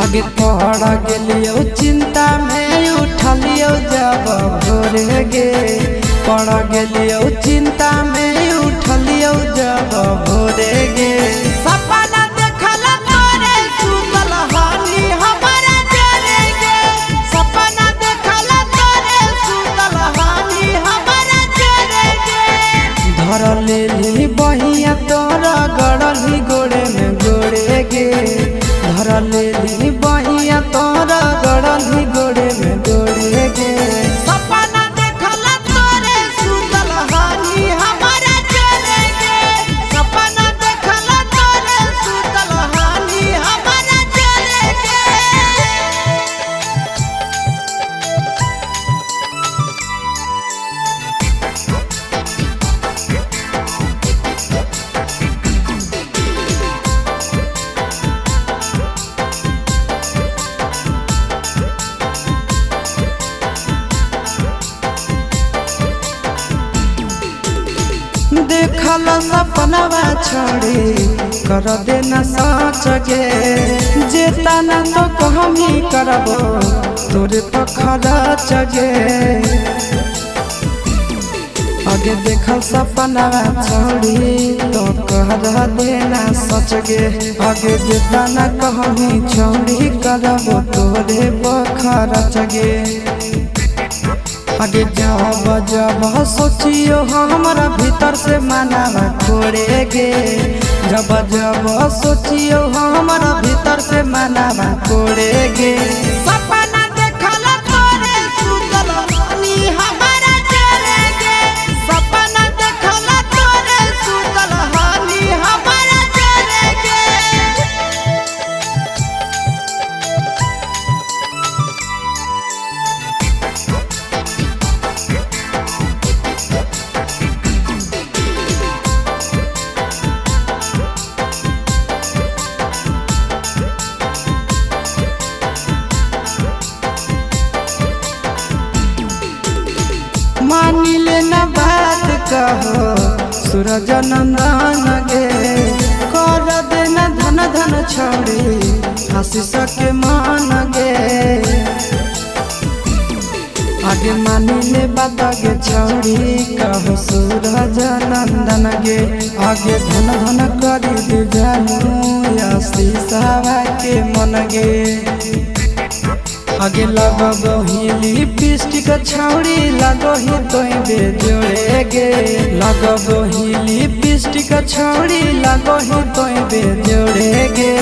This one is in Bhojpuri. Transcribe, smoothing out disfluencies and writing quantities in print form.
आगे पढ़ गेलियो चिंता में उठलियो जब भोरे गे। पढ़ गेलियो चिंता में उठलियो जब भोरे गे। सपना देखला तोरे सुतल हानी हमारा जरे गे। सपना देखला तोरे सुतल हानी हमारा जरे गे। धर लेली बहिया तोरा गड़ली गोड़े में गोड़े गे। धर लेली बहिया तोरा गड़ली गोड़े में गोड़े गे। सपना देखला तोरे सुतल हानी हमारा जरे गे। सपना देखला तोरे सुतल हानी हमारा जरे गे। देखल सपनवा छोड़ी कर देना सच गे। जेता ना तो कहमी करबो तोरे पखरा चगे। आगे देखल सपनवा छोड़ी तो कर देना सच गे। आगे जेता ना कहमी छोड़ी करबो तोरे पखरा चगे। आगे जब जब सोचियो हमारा भीतर से मानवा खोड़े गे। जब जब सोचियो हमारा भीतर से मानवा खोड़े गे। सपना देखला तोरे सुतल हानी हमारा जरे गे। सपना देखला तोरे सुतल हानी हमारा जरे गे। मानिले न बात कहो सूरज नंदन गे। कर देना धन धन छोड़ी आशीष के मान गे। आगे मानिले बात गे छोड़ी कहो सूरज नंदन गे। आगे धन धन करी दे जानू आशीष के मन गे। आगे लगो ही लिपस्टिक छौड़ी लगो ही तोय बेजोड़े गे। लगो ही लिपस्टिक छौड़ी लगो ही तोय बेजोड़े गे।